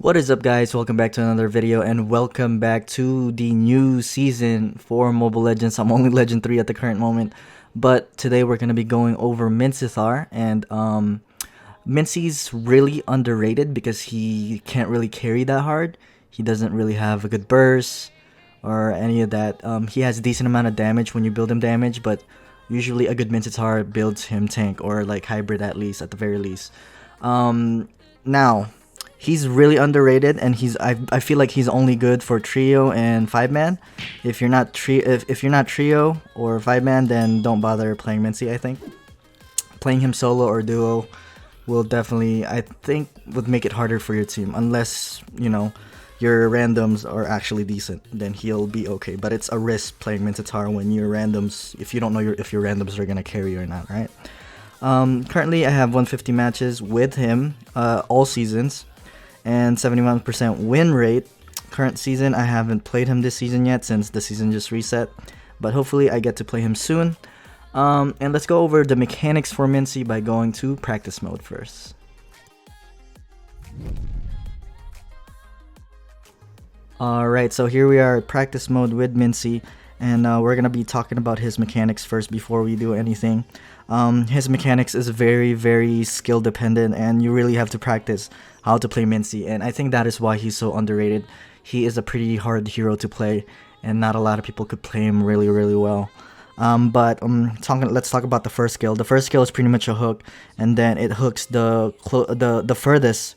What is up, guys? Welcome back to another video and welcome back to the new season for Mobile Legends. I'm only Legend 3 at the current moment, but today we're going to be going over Minsitthar, and Minssy's really underrated because he can't really carry that hard. He doesn't really have a good burst or any of that. He has a decent amount of damage when you build him damage, but usually a good Minsitthar builds him tank or like hybrid, at least, at the very least. Now he's really underrated, and I feel like he's only good for trio and 5-man. If you're not if you're not trio or 5-man, then don't bother playing Minsy. I think playing him solo or duo will definitely, I think, would make it harder for your team, unless your randoms are actually decent. Then he'll be okay, but it's a risk playing Minsitthar when your randoms, if you don't know if your randoms are gonna carry or not, right? Currently I have 150 matches with him all seasons and 71% win rate. Current season, I haven't played him this season yet since the season just reset, but hopefully I get to play him soon. And let's go over the mechanics for Minsy by going to practice mode first. Alright, so here we are at practice mode with Minsy, and we're gonna be talking about his mechanics first before we do anything. His mechanics is very skill dependent, and you really have to practice how to play Minsy, and I think that is why he's so underrated. He is a pretty hard hero to play, and not a lot of people could play him really well. Let's talk about the first skill. The first skill is pretty much a hook, and then it hooks the furthest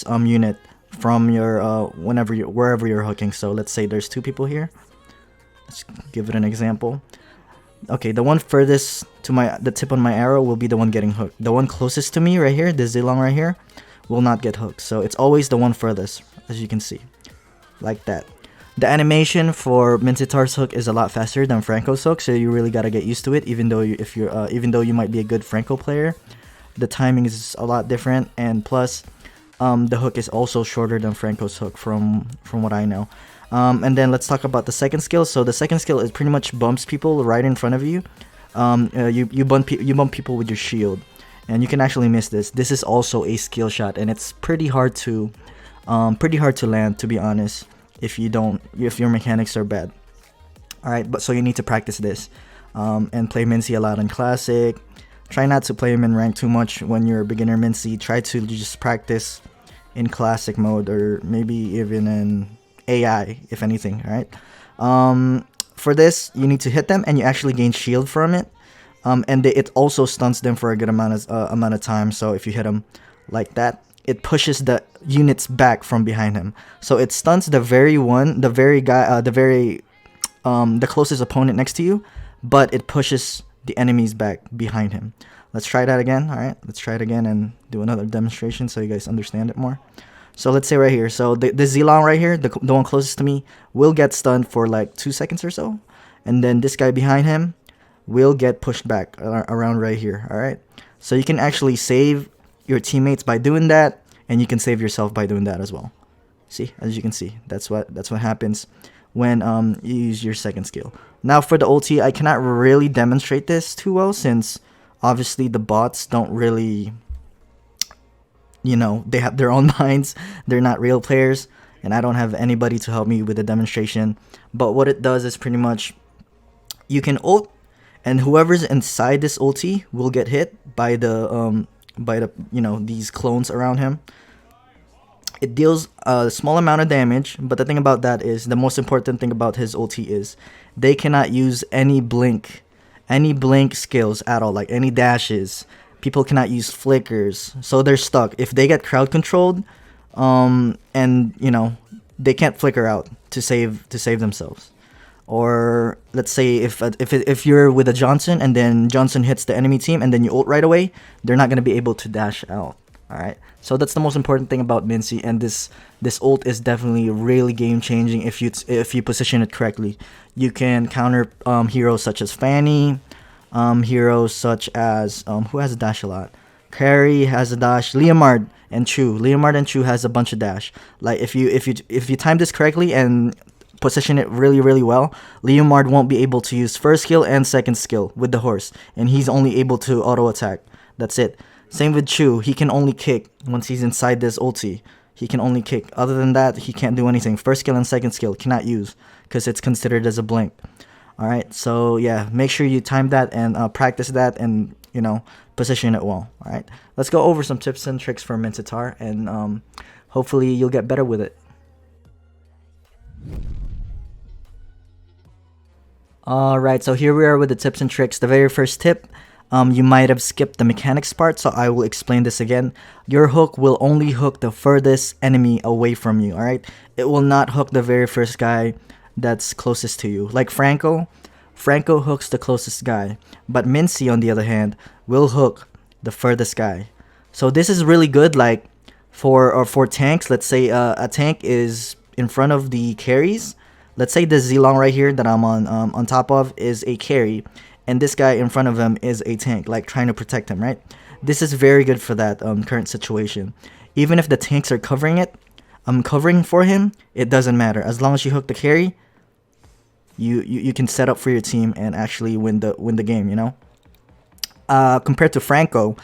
unit from your wherever you're hooking. So let's say there's two people here. Let's give it an example. Okay, the one furthest to the tip on my arrow will be the one getting hooked. The one closest to me right here, this Zilong right here, will not get hooked. So it's always the one furthest, as you can see, like that. The animation for Minsittar's hook is a lot faster than Franco's hook, so you really gotta get used to it. Even though you might be a good Franco player, the timing is a lot different, and plus, the hook is also shorter than Franco's hook from what I know. And then let's talk about the second skill. So the second skill is pretty much bumps people right in front of you. You bump people with your shield, and you can actually miss this. This is also a skill shot, and it's pretty hard to land, to be honest, if your mechanics are bad. All right, but so you need to practice this, and play Minsy a lot in classic. Try not to play him in rank too much when you're a beginner Minsy. Try to just practice in classic mode, or maybe even in AI, if anything. Right. For this, you need to hit them, and you actually gain shield from it. And it also stuns them for a good amount of time. So if you hit them like that, it pushes the units back from behind him. So it stuns the closest opponent next to you, but it pushes the enemies back behind him. Let's try that again. All right, let's try it again and do another demonstration so you guys understand it more. So let's say right here, so the Zilong right here, the one closest to me, will get stunned for like 2 seconds or so, and then this guy behind him will get pushed back around right here. All right, so you can actually save your teammates by doing that, and you can save yourself by doing that as well. See, as you can see, that's what happens when you use your second skill. Now for the ulti, I cannot really demonstrate this too well, since obviously the bots don't really, they have their own minds. They're not real players, and I don't have anybody to help me with the demonstration. But what it does is pretty much, you can ult, and whoever's inside this ulti will get hit by the these clones around him. It deals a small amount of damage, but the thing about that is, the most important thing about his ulti is they cannot use any blink skills at all, like any dashes. People cannot use flickers, so they're stuck. If they get crowd controlled, and they can't flicker out to save themselves. Or let's say if you're with a Johnson, and then Johnson hits the enemy team, and then you ult right away, they're not gonna be able to dash out. All right, so that's the most important thing about Minsy, and this ult is definitely really game changing if you position it correctly. You can counter heroes such as Fanny, heroes such as who has a dash a lot. Carry has a dash. Leomard and Chu has a bunch of dash. Like if you time this correctly and position it really well, Leomard won't be able to use first skill and second skill with the horse, and he's only able to auto attack. That's it. Same with Chu, he can only kick once he's inside this ulti. he can only kick. Other than that, he can't do anything. First skill and second skill cannot use because it's considered as a blink. Alright, so yeah, make sure you time that and practice that and, you know, position it well. Alright, let's go over some tips and tricks for Minsitthar, and hopefully you'll get better with it. Alright, so here we are with the tips and tricks. The very first tip, you might have skipped the mechanics part, so I will explain this again. Your hook will only hook the furthest enemy away from you, alright? It will not hook the very first guy that's closest to you. Like Franco hooks the closest guy, but Mincy, on the other hand, will hook the furthest guy. So this is really good, like for tanks. Let's say a tank is in front of the carries. Let's say this Zilong right here that I'm on top of is a carry, and this guy in front of him is a tank, like trying to protect him, right? This is very good for that current situation. Even if the tanks are covering it, covering for him, it doesn't matter. As long as you hook the carry, you can set up for your team and actually win the game, you know? Compared to Franco,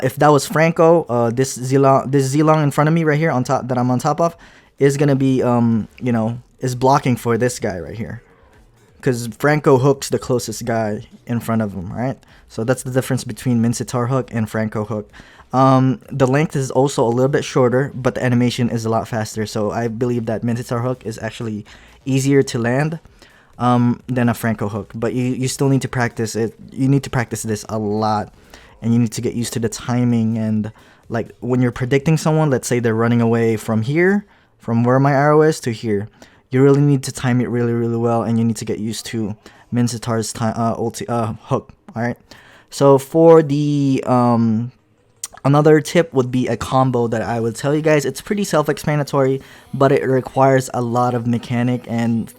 if that was Franco, this Zilong in front of me right here on top that I'm on top of is gonna be you know, is blocking for this guy right here, because Franco hooks the closest guy in front of him, right? So that's the difference between Minsitthar hook and Franco hook. The length is also a little bit shorter, but the animation is a lot faster. So I believe that Minsitthar hook is actually easier to land than a Franco hook. But you still need to practice it. You need to practice this a lot, and you need to get used to the timing. And like when you're predicting someone, let's say they're running away from here, from where my arrow is to here, you really need to time it really, really well, and you need to get used to Minsittar's hook. All right. So for the another tip would be a combo that I would tell you guys. It's pretty self-explanatory, but it requires a lot of mechanic and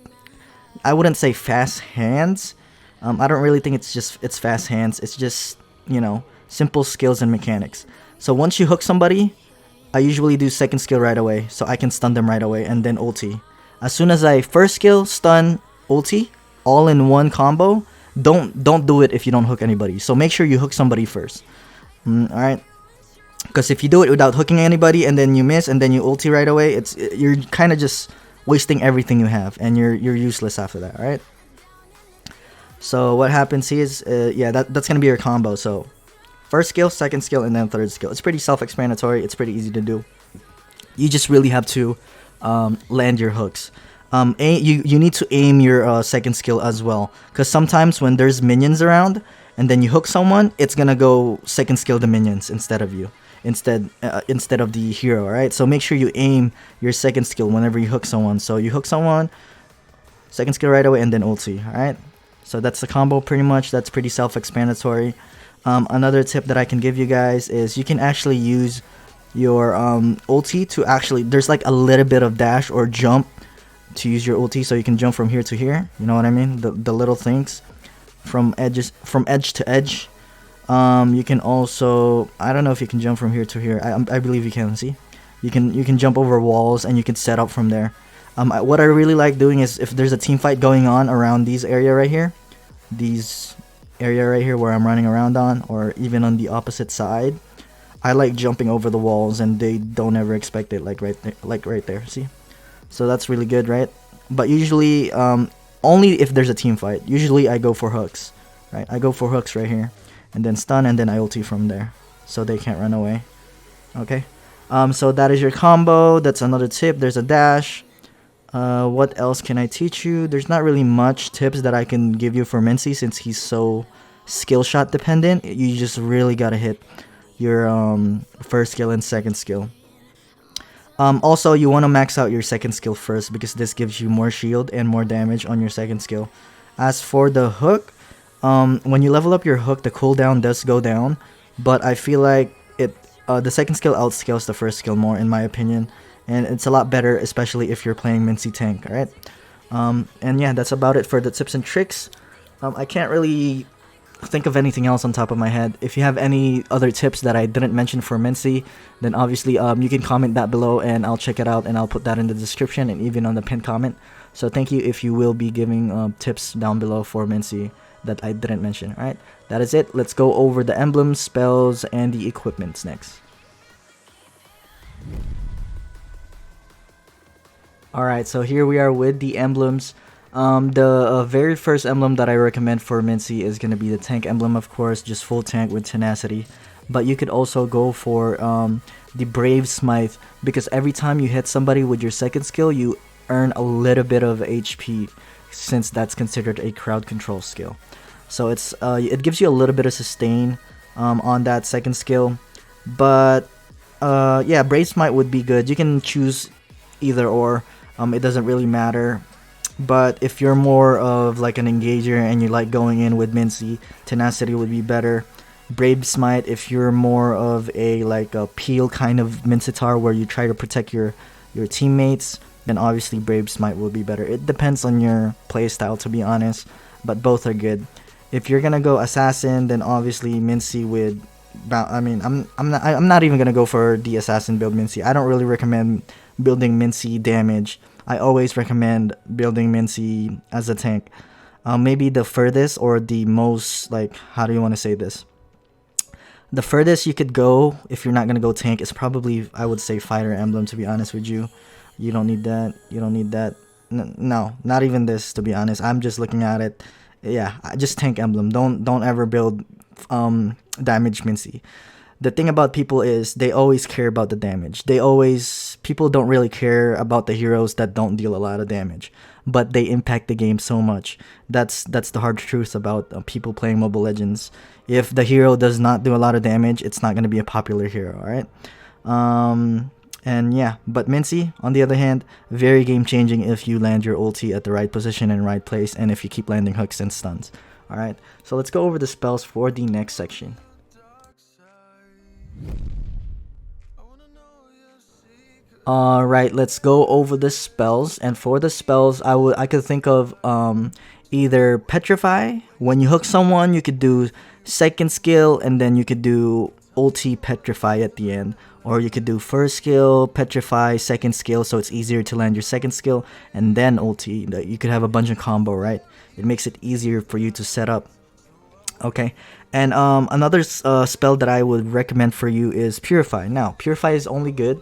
I wouldn't say fast hands. I don't really think it's fast hands. It's just, you know, simple skills and mechanics. So once you hook somebody, I usually do second skill right away, so I can stun them right away, and then ulti. As soon as I first skill, stun, ulti, all in one combo. Don't do it if you don't hook anybody. So make sure you hook somebody first. Alright? Because if you do it without hooking anybody and then you miss and then you ulti right away, you're kind of just wasting everything you have, and you're useless after that, alright? So what happens here is, yeah, that's going to be your combo. So first skill, second skill, and then third skill. It's pretty self-explanatory. It's pretty easy to do. You just really have to land your hooks. You need to aim your second skill as well, because sometimes when there's minions around and then you hook someone, it's gonna go second skill the minions instead of you, instead of the hero. Alright, so make sure you aim your second skill whenever you hook someone. So you hook someone, second skill right away, and then ulti. Alright, so that's the combo pretty much. That's pretty self-explanatory. Another tip that I can give you guys is you can actually use your ulti to actually, there's like a little bit of dash or jump to use your ulti, so you can jump from here to here, you know what I mean, the little things from edge to edge. You can also, I don't know if you can jump from here to here. I believe you can. See, you can jump over walls and you can set up from there. What I really like doing is if there's a team fight going on around these area right here, where I'm running around on, or even on the opposite side, I like jumping over the walls and they don't ever expect it, like right there, see? So that's really good, right? But usually, only if there's a team fight. Usually I go for hooks, right? I go for hooks right here, and then stun, and then I ulti from there, so they can't run away. Okay? So that is your combo. That's another tip. There's a dash. What else can I teach you? There's not really much tips that I can give you for Mincy, since he's so skill shot dependent. You just really gotta hit your first skill and second skill. Also, you want to max out your second skill first, because this gives you more shield and more damage on your second skill. As for the hook, when you level up your hook, the cooldown does go down, but I feel like the second skill outscales the first skill more, in my opinion, and it's a lot better, especially if you're playing Mincy tank. Alright, and yeah, that's about it for the tips and tricks. I can't really think of anything else on top of my head. If you have any other tips that I didn't mention for Mincy, then obviously you can comment that below and I'll check it out, and I'll put that in the description and even on the pinned comment. So thank you if you will be giving tips down below for Mincy that I didn't mention. Alright, that is it. Let's go over the emblems, spells, and the equipments next. All right, so here we are with the emblems. The very first emblem that I recommend for Mincy is gonna be the tank emblem, of course, just full tank with tenacity. But you could also go for the brave smite, because every time you hit somebody with your second skill, you earn a little bit of HP, since that's considered a crowd control skill. So it gives you a little bit of sustain on that second skill. But yeah, brave smite would be good. You can choose either or. It doesn't really matter. But if you're more of like an engager and you like going in with Mincy, tenacity would be better. Brave smite if you're more of a like a peel kind of Minsitthar where you try to protect your teammates, then obviously brave smite will be better. It depends on your playstyle, to be honest, but both are good. If you're gonna go assassin, then obviously Mincy with I'm not even gonna go for the assassin build Mincy. I don't really recommend building Mincy damage. I always recommend building Mincy as a tank. Maybe the furthest or the most, like, how do you want to say this? The furthest you could go if you're not gonna go tank is probably, I would say, fighter emblem. To be honest with you, you don't need that. You don't need that. No, not even this. To be honest, I'm just looking at it. Yeah, just tank emblem. Don't ever build damage Mincy. The thing about people is they always care about the damage. People don't really care about the heroes that don't deal a lot of damage, but they impact the game so much. That's the hard truth about people playing Mobile Legends. If the hero does not do a lot of damage, it's not going to be a popular hero, all right? And yeah, but Mincy, on the other hand, very game changing if you land your ulti at the right position and right place, and if you keep landing hooks and stuns. All right, so let's go over the spells for the next section. Alright, let's go over the spells. And for the spells, I could think of either Petrify. When you hook someone, you could do second skill, and then you could do ulti Petrify at the end. Or you could do first skill, Petrify, second skill, so it's easier to land your second skill, and then ulti. You could have a bunch of combo, right? It makes it easier for you to set up. Okay, and another spell that I would recommend for you is Purify. Now, Purify is only good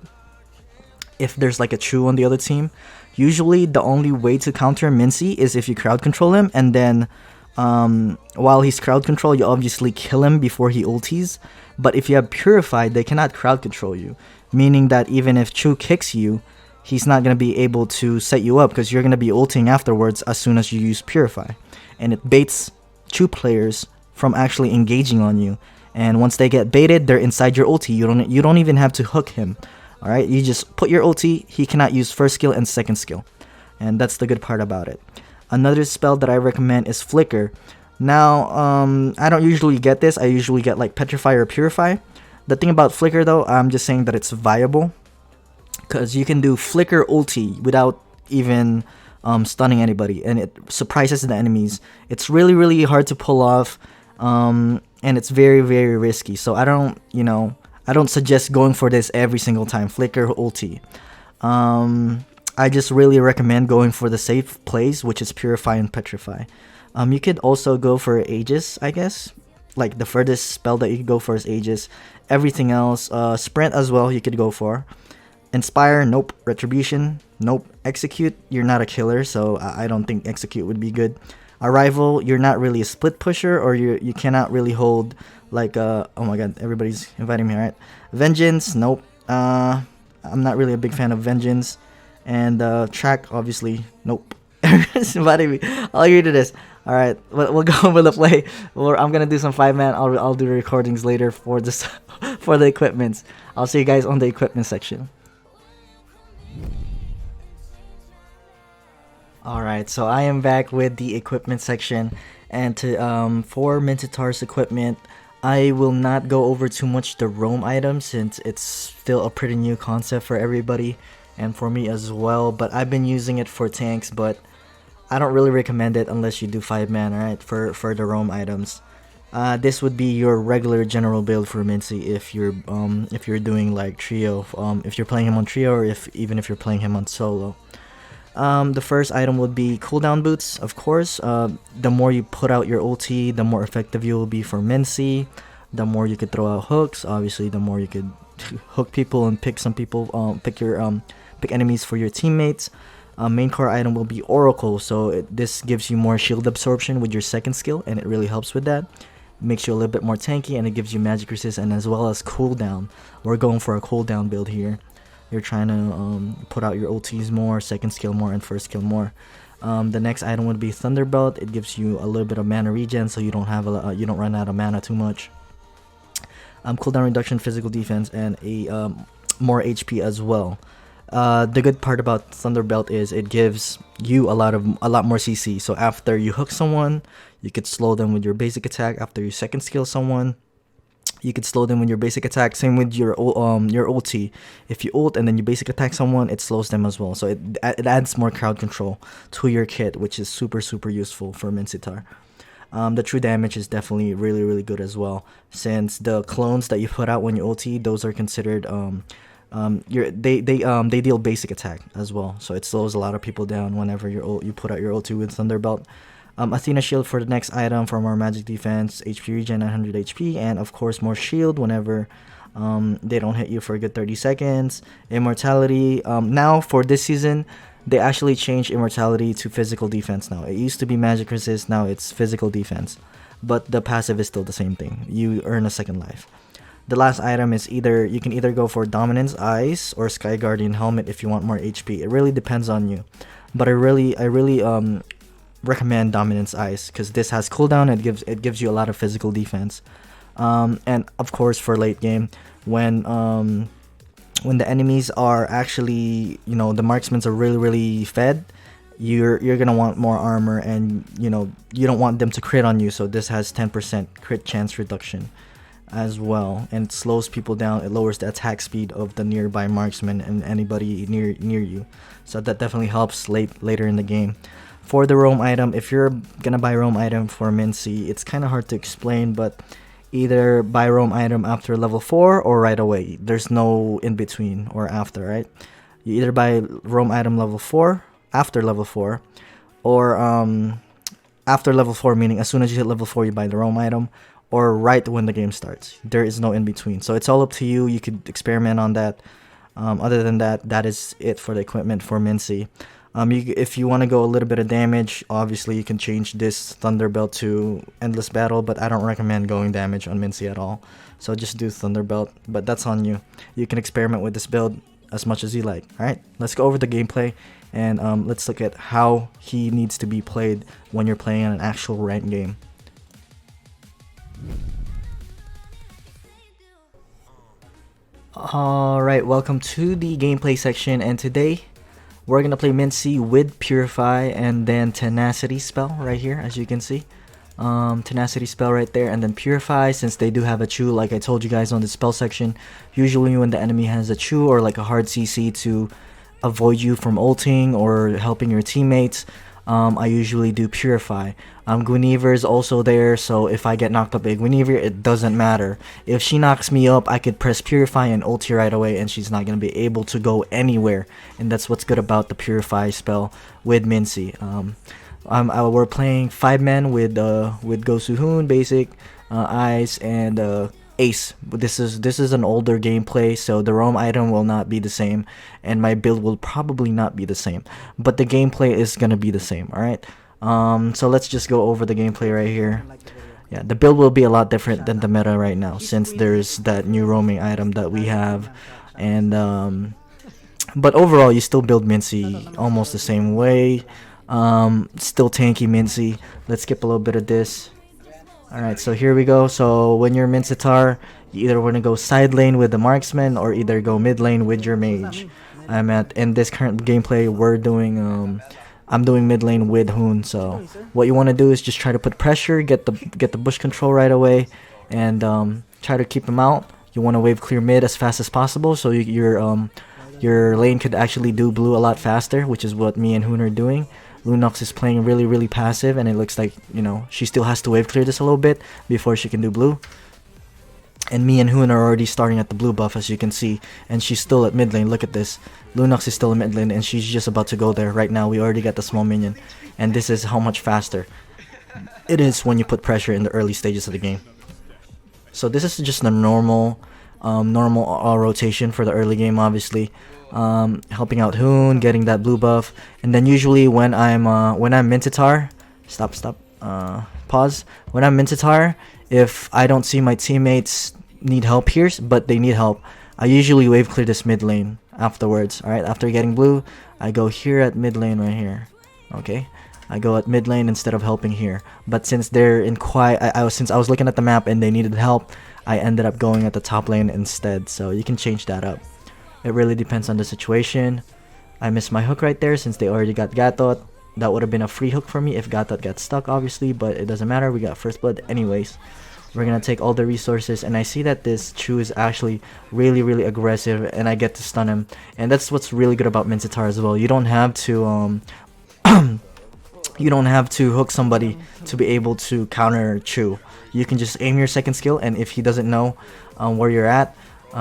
if there's like a True on the other team. Usually the only way to counter Mincy is if you crowd control him, and then while he's crowd control, you obviously kill him before he ultis. But if you have Purify, they cannot crowd control you, meaning that even if True kicks you, he's not going to be able to set you up because you're going to be ulting afterwards as soon as you use Purify. And it baits True players from actually engaging on you. And once they get baited, they're inside your ulti. You don't even have to hook him. Alright, you just put your ulti, he cannot use first skill and second skill. And that's the good part about it. Another spell that I recommend is Flicker. Now, I don't usually get this. I usually get like Petrify or Purify. The thing about Flicker though, I'm just saying that it's viable. Because you can do Flicker ulti without even stunning anybody. And it surprises the enemies. It's really, really hard to pull off. And it's very, very risky. So I don't suggest going for this every single time. Flicker ulti. I just really recommend going for the safe plays, which is Purify and Petrify. You could also go for Aegis, I guess. Like the furthest spell that you could go for is Aegis. Everything else, Sprint as well, you could go for. Inspire, nope. Retribution, nope. Execute, you're not a killer, so I don't think Execute would be good. Arrival, you're not really a split pusher, or you cannot really hold like oh my god, everybody's inviting me, right? Vengeance, nope. I'm not really a big fan of Vengeance. And Track, obviously, nope. Everybody's inviting me. I'll agree to this. Alright, we'll go over the play. I'm gonna do some 5-man. I'll do the recordings later for this for the equipments. I'll see you guys on the equipment section. Alright, so I am back with the equipment section, and for Minsittar's equipment, I will not go over too much the roam items since it's still a pretty new concept for everybody and for me as well, but I've been using it for tanks, but I don't really recommend it unless you do 5-man, alright, for the roam items. This would be your regular general build for Mincy if you're doing like trio, if you're playing him on trio, or even if you're playing him on solo. The first item would be cooldown boots, of course. The more you put out your ulti, the more effective you will be for Mincy. The more you could throw out hooks, obviously the more you could hook people and pick some people, pick enemies for your teammates. Main core item will be Oracle, so this gives you more shield absorption with your second skill, and it really helps with that. Makes you a little bit more tanky, and it gives you magic resist and as well as cooldown. We're going for a cooldown build here. You're trying to put out your ultis more, second skill more, and first skill more. The next item would be Thunderbelt. It gives you a little bit of mana regen, so you don't have you don't run out of mana too much. Cooldown reduction, physical defense, and a more HP as well. The good part about Thunderbelt is it gives you a lot more CC. So after you hook someone, you could slow them with your basic attack. After you second skill someone, you could slow them with your basic attack. Same with your ulti. If you ult and then you basic attack someone, it slows them as well. So it adds more crowd control to your kit, which is super useful for Minsitthar. The true damage is definitely really good as well, since the clones that you put out when you ulti, those are considered they deal basic attack as well. So it slows a lot of people down whenever you put out your ulti with Thunderbelt. Athena shield for the next item for more magic defense, HP regen 900 HP, and of course more shield whenever they don't hit you for a good 30 seconds. Immortality, now for this season they actually changed immortality to physical defense now. It used to be magic resist, now it's physical defense, but the passive is still the same thing. You earn a second life. The last item is you can either go for Dominance Eyes or Sky Guardian Helmet if you want more HP. It really depends on you, but I really recommend Dominance Eyes because this has cooldown. It gives you a lot of physical defense, and of course for late game when the enemies are actually, the marksmen are really fed, you're gonna want more armor, and you don't want them to crit on you. So this has 10% crit chance reduction as well, and it slows people down. It lowers the attack speed of the nearby marksman and anybody near you. So that definitely helps later in the game. For the roam item, if you're gonna buy roam item for Mincy, it's kind of hard to explain, but either buy roam item after level 4 or right away. There's no in between or after, right? You either buy roam item level 4 after level 4, or after level 4, meaning as soon as you hit level 4 you buy the roam item, or right when the game starts. There is no in between, so it's all up to you. You could experiment on that. Other than that, that is it for the equipment for Mincy. If you want to go a little bit of damage, obviously you can change this Thunderbelt to Endless Battle, but I don't recommend going damage on Mincy at all. So just do Thunderbelt, but that's on you. You can experiment with this build as much as you like. Alright, let's go over the gameplay, and let's look at how he needs to be played when you're playing in an actual ranked game. Alright, welcome to the gameplay section, and today we're gonna play Mincy with Purify and then Tenacity spell right here, as you can see. Tenacity spell right there, and then Purify, since they do have a chew, like I told you guys on the spell section. Usually when the enemy has a chew or like a hard CC to avoid you from ulting or helping your teammates, I usually do Purify. Guinevere is also there, so if I get knocked up by Guinevere, it doesn't matter. If she knocks me up, I could press Purify and ulti right away, and she's not going to be able to go anywhere. And that's what's good about the Purify spell with Mincy. We're playing 5-man with Gosu Hoon, basic, Ice, and Ace. This is an older gameplay, so the roam item will not be the same, and my build will probably not be the same, but the gameplay is gonna be the same. All right, so let's just go over the gameplay right here. Yeah, the build will be a lot different than the meta right now, since there's that new roaming item that we have, and but overall you still build Mincy almost the same way. Still tanky Mincy. Let's skip a little bit of this. Alright, so here we go. So when you're Minsitthar, you either want to go side lane with the marksman or either go mid lane with your mage. In this current gameplay, I'm doing mid lane with Hoon. So what you want to do is just try to put pressure, get the bush control right away, and try to keep them out. You want to wave clear mid as fast as possible, so your lane could actually do blue a lot faster, which is what me and Hoon are doing. Lunox is playing really passive, and it looks like, she still has to wave clear this a little bit before she can do blue. And me and Hoon are already starting at the blue buff, as you can see, and she's still at mid lane. Look at this. Lunox is still in mid lane, and she's just about to go there. Right now, we already got the small minion, and this is how much faster it is when you put pressure in the early stages of the game. So this is just a normal normal rotation for the early game, obviously. Helping out Hoon, getting that blue buff, and then usually when I'm Minsitthar, pause. When I'm Minsitthar, if I don't see my teammates need help here, but they need help, I usually wave clear this mid lane afterwards. Alright, after getting blue, I go here at mid lane right here. Okay, I go at mid lane instead of helping here. But since they're in quiet, since I was looking at the map and they needed help, I ended up going at the top lane instead. So you can change that up. It really depends on the situation. I missed my hook right there since they already got Gatot. That would have been a free hook for me if Gatot got stuck, obviously, but it doesn't matter. We got first blood anyways. We're gonna take all the resources, and I see that this Chu is actually really aggressive, and I get to stun him. And that's what's really good about Minsitthar as well. You don't have to you don't have to hook somebody to be able to counter Chu. You can just aim your second skill, and if he doesn't know where you're at,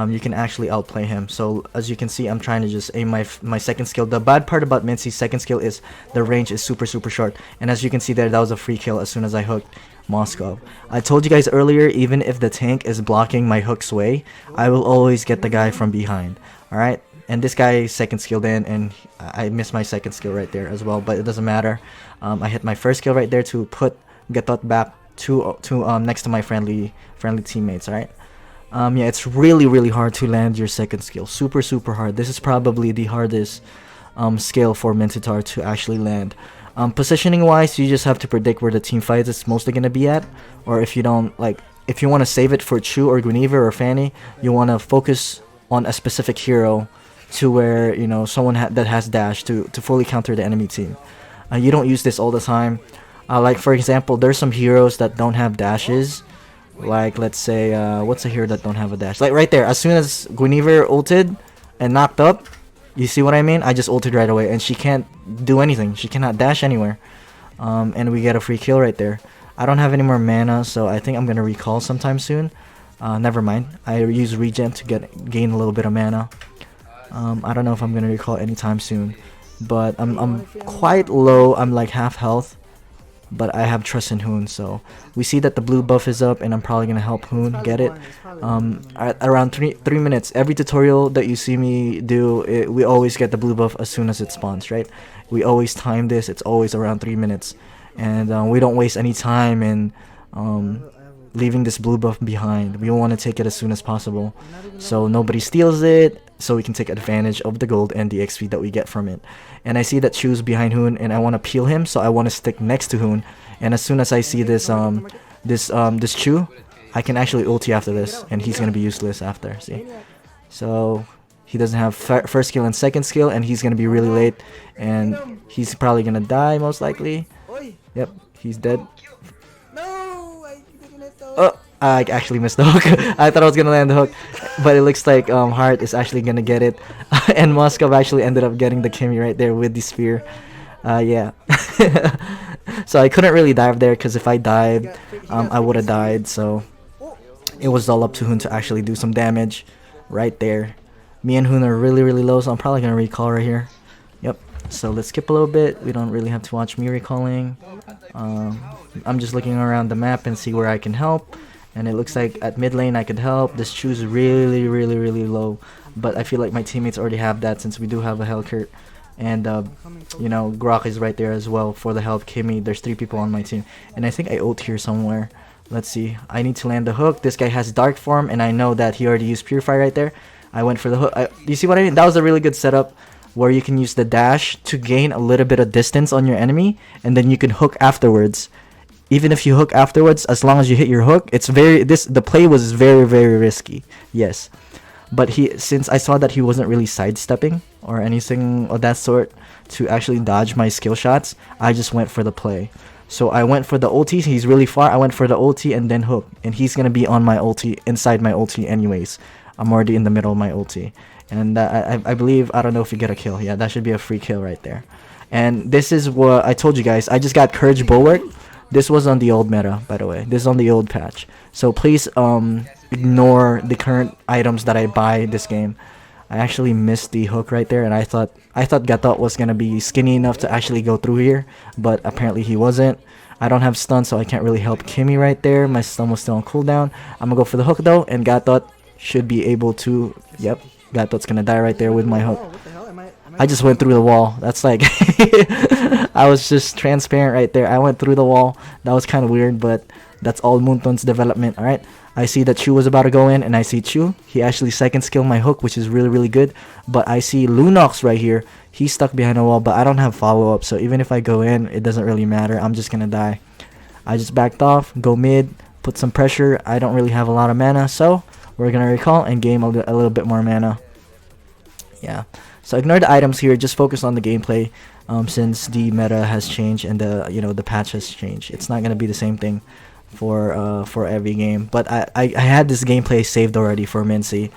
you can actually outplay him. So as you can see, I'm trying to just aim my second skill. The bad part about Mincy's second skill is the range is super short, and as you can see there, that was a free kill as soon as I hooked Moscow. I told you guys earlier, even if the tank is blocking my hook sway, I will always get the guy from behind. Alright, and this guy second skilled in, and I missed my second skill right there as well, but it doesn't matter. I hit my first skill right there to put Gatot back to next to my friendly teammates. Alright, yeah, it's really hard to land your second skill. Super hard. This is probably the hardest skill for Minsitthar to actually land. Positioning wise, you just have to predict where the team fight is mostly gonna be at, or if you don't, like, if you want to save it for Chu or Guinevere or Fanny, you want to focus on a specific hero to where, you know, someone that has dash to fully counter the enemy team. You don't use this all the time. Like for example, there's some heroes that don't have dashes. Like let's say, what's a hero that don't have a dash? Like right there, as soon as Guinevere ulted and knocked up, you see what I mean? I just ulted right away, and she can't do anything. She cannot dash anywhere. And we get a free kill right there. I don't have any more mana, so I think I'm gonna recall sometime soon. Never mind. I use regen to gain a little bit of mana. I don't know if I'm gonna recall anytime soon, but I'm quite low. I'm like half health, but I have trust in Hoon, so we see that the blue buff is up, and I'm probably gonna help Hoon get it. At around 3 minutes, every tutorial that you see me do, we always get the blue buff as soon as it spawns, right? We always time this. It's always around 3 minutes, and we don't waste any time in leaving this blue buff behind. We want to take it as soon as possible, so nobody steals it, so we can take advantage of the gold and the XP that we get from it. And I see that Chu's behind Hoon, and I want to peel him, so I want to stick next to Hoon. And as soon as I see this this Chu, I can actually ulti after this, and he's gonna be useless after. See, so he doesn't have first skill and second skill, and he's gonna be really late, and he's probably gonna die most likely. Yep, he's dead. Oh, I actually missed the hook. I thought I was gonna land the hook, but it looks like Hart is actually gonna get it, and Moscow actually ended up getting the Kimmy right there with the spear. Yeah. So I couldn't really dive there, because if I died, I would have died. So it was all up to Hoon to actually do some damage right there. Me and Hoon are really low, so I'm probably gonna recall right here. Yep. So let's skip a little bit. We don't really have to watch me recalling. I'm just looking around the map and see where I can help. And it looks like at mid lane I could help. This Chu's really low, but I feel like my teammates already have that, since we do have a Hellcurt. And you know, Grok is right there as well for the help. Kimmy, there's 3 people on my team, and I think I ult here somewhere. Let's see. I need to land the hook. This guy has dark form, and I know that he already used Purify right there. I went for the hook. You see what I mean? That was a really good setup, where you can use the dash to gain a little bit of distance on your enemy, and then you can hook afterwards. Even if you hook afterwards, as long as you hit your hook, it's the play was very risky. Yes. But since I saw that he wasn't really sidestepping or anything of that sort to actually dodge my skill shots, I just went for the play. So I went for the ulti. He's really far. I went for the ulti and then hook, and he's gonna be on my ulti, inside my ulti anyways. I'm already in the middle of my ulti, and I believe, I don't know if you get a kill. Yeah, that should be a free kill right there. And this is what I told you guys. I just got Courage Bulwark. This was on the old meta, by the way. This is on the old patch. So please ignore the current items that I buy this game. I actually missed the hook right there, and I thought Gatot was gonna be skinny enough to actually go through here, but apparently he wasn't. I don't have stun, so I can't really help Kimmy right there. My stun was still on cooldown. I'm gonna go for the hook though, and Gatot should be able to. Yep, Gatot's gonna die right there with my hook. What the hell? Am I just went through the wall. That's like I was just transparent right there. I went through the wall. That was kind of weird, but that's all Moonton's development. All right. I see that Chu was about to go in, and I see Chu. He actually second skill my hook, which is really, really good. But I see Lunox right here. He's stuck behind a wall, but I don't have follow-up. So even if I go in, it doesn't really matter. I'm just going to die. I just backed off, go mid, put some pressure. I don't really have a lot of mana, so we're going to recall and game a little bit more mana. Yeah. So ignore the items here. Just focus on the gameplay since the meta has changed and the patch has changed. It's not going to be the same thing for every game, but I had this gameplay saved already for Mincy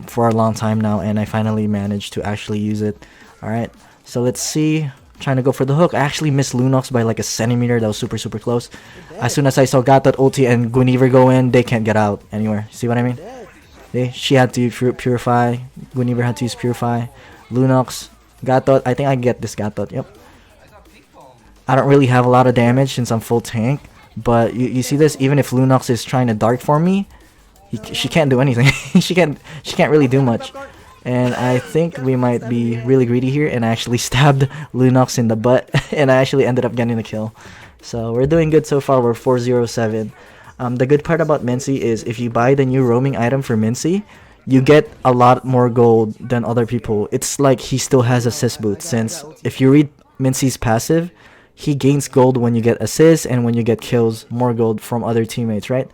for a long time now, and I finally managed to actually use it. Alright, so let's see. Trying to go for the hook. I actually missed Lunox by like a centimeter. That was super close. As soon as I saw Gatot ulti and Guinevere go in, they can't get out anywhere. See what I mean? She had to purify. Guinevere had to use purify. Lunox, Gatot. I think I get this Gatot. Yep. I don't really have a lot of damage since I'm full tank. But you see this, even if Lunox is trying to dark for me, she can't do anything. she can't really do much. And I think we might be really greedy here, and I actually stabbed Lunox in the butt, and I actually ended up getting the kill. So we're doing good so far. We're 407. The good part about Mincy is if you buy the new roaming item for Mincy, you get a lot more gold than other people. It's like he still has assist boots, since if you read Mincy's passive, he gains gold when you get assists and when you get kills, more gold from other teammates, right?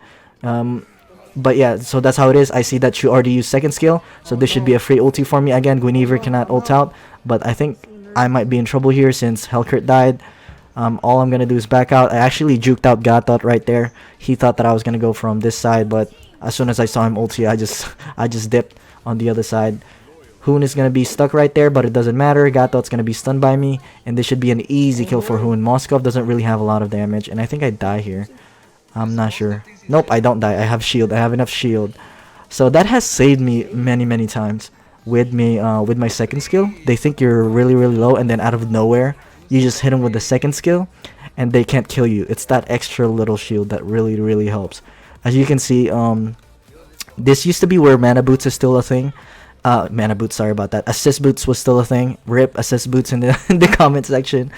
But yeah, so that's how it is. I see that you already used second skill, so this should be a free ulti for me. Again, Guinevere cannot ult out, but I think I might be in trouble here since Hellcurt died. All I'm going to do is back out. I actually juked out Gatot right there. He thought that I was going to go from this side, but as soon as I saw him ulti, I just dipped on the other side. Hoon is going to be stuck right there, but it doesn't matter. Gatot's going to be stunned by me, and this should be an easy kill for Hoon. Moskov doesn't really have a lot of damage, and I think I die here. I'm not sure. Nope, I don't die. I have shield. I have enough shield. So that has saved me many times with my second skill. They think you're really low, and then out of nowhere, you just hit them with the second skill, and they can't kill you. It's that extra little shield that really helps. As you can see, this used to be where mana boots is still a thing. Mana boots, sorry about that. Assist boots was still a thing. Rip assist boots in the comment section.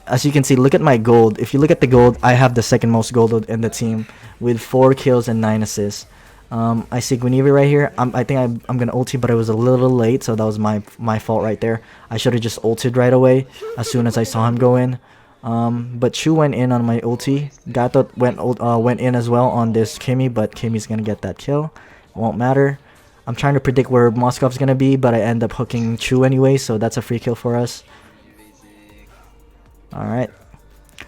As you can see, look at my gold. If you look at the gold, I have the second most gold in the team with 4 kills and 9 assists. I see Guinevere right here. I think I'm gonna ulti, but I was a little late, so that was my fault right there. I should have just ulted right away as soon as I saw him go in. But Chu went in on my ulti. Gatot went in as well on this Kimi, but Kimi's gonna get that kill. Won't matter. I'm trying to predict where Moskov's gonna be, but I end up hooking Chu anyway, so that's a free kill for us. Alright.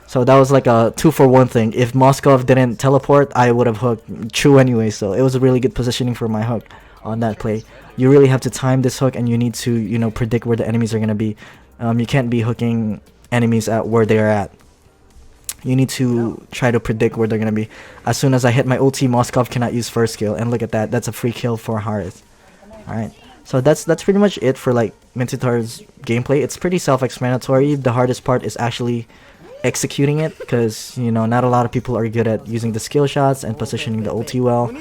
So that was like a 2-for-1 thing. If Moskov didn't teleport, I would have hooked Chu anyway, so it was a really good positioning for my hook on that play. You really have to time this hook, and you need to, predict where the enemies are gonna be. You can't be hooking enemies at where they are at. You need to try to predict where they're going to be. As soon as I hit my ulti, Moskov cannot use first skill. And look at that. That's a free kill for Harith. Alright. So that's pretty much it for like Minsittar's gameplay. It's pretty self-explanatory. The hardest part is actually executing it. Because, not a lot of people are good at using the skill shots and positioning the ulti well.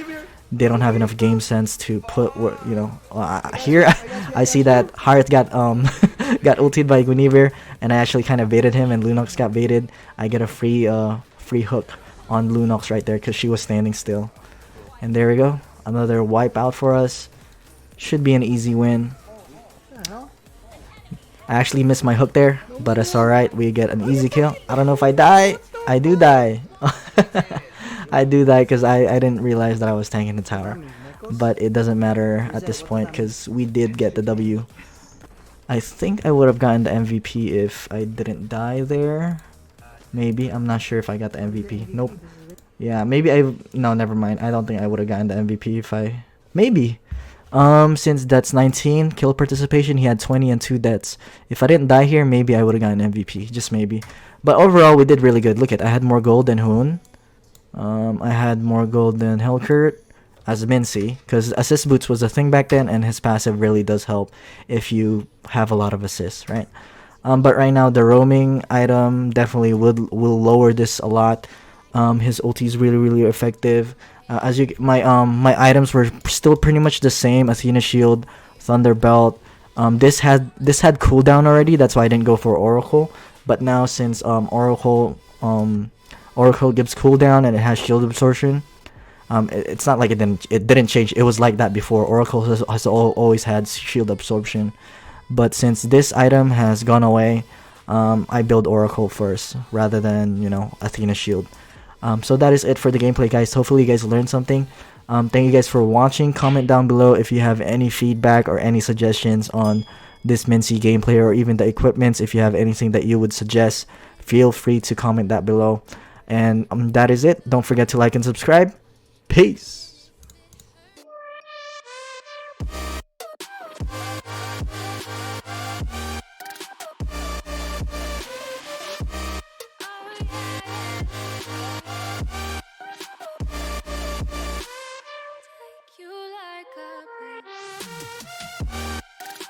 They don't have enough game sense to put, here I see that Harith got got ultied by Guinevere, and I actually kind of baited him, and Lunox got baited. I get a free hook on Lunox right there because she was standing still. And there we go, another wipe out for us. Should be an easy win. I actually missed my hook there, but it's alright. We get an easy kill. I don't know if I die. I do die. I do die because I didn't realize that I was tanking the tower. But it doesn't matter at this point because we did get the W. I think I would have gotten the MVP if I didn't die there. Maybe. I'm not sure if I got the MVP. Nope. Yeah, maybe no, never mind. I don't think I would have gotten the MVP if I... Maybe. Since that's 19 kill participation, he had 20 and 2 deaths. If I didn't die here, maybe I would have gotten MVP. Just maybe. But overall, we did really good. Look at, I had more gold than Hoon. I had more gold than Hellcurt as Mincy, because assist boots was a thing back then, and his passive really does help if you have a lot of assists, right? But right now the roaming item definitely will lower this a lot. His ulti is really effective. As you my items were still pretty much the same: Athena Shield, Thunder Belt. This had cooldown already. That's why I didn't go for Oracle. But now, since Oracle gives cooldown and it has shield absorption, it's not like it didn't change. It was like that before. Oracle has always had shield absorption, but since this item has gone away, I build Oracle first rather than Athena Shield. So that is it for the gameplay, guys. Hopefully you guys learned something. Thank you guys for watching. Comment down below if you have any feedback or any suggestions on this Mincy gameplay, or even the equipments. If you have anything that you would suggest, feel free to comment that below. And that is it. Don't forget to like and subscribe. Peace.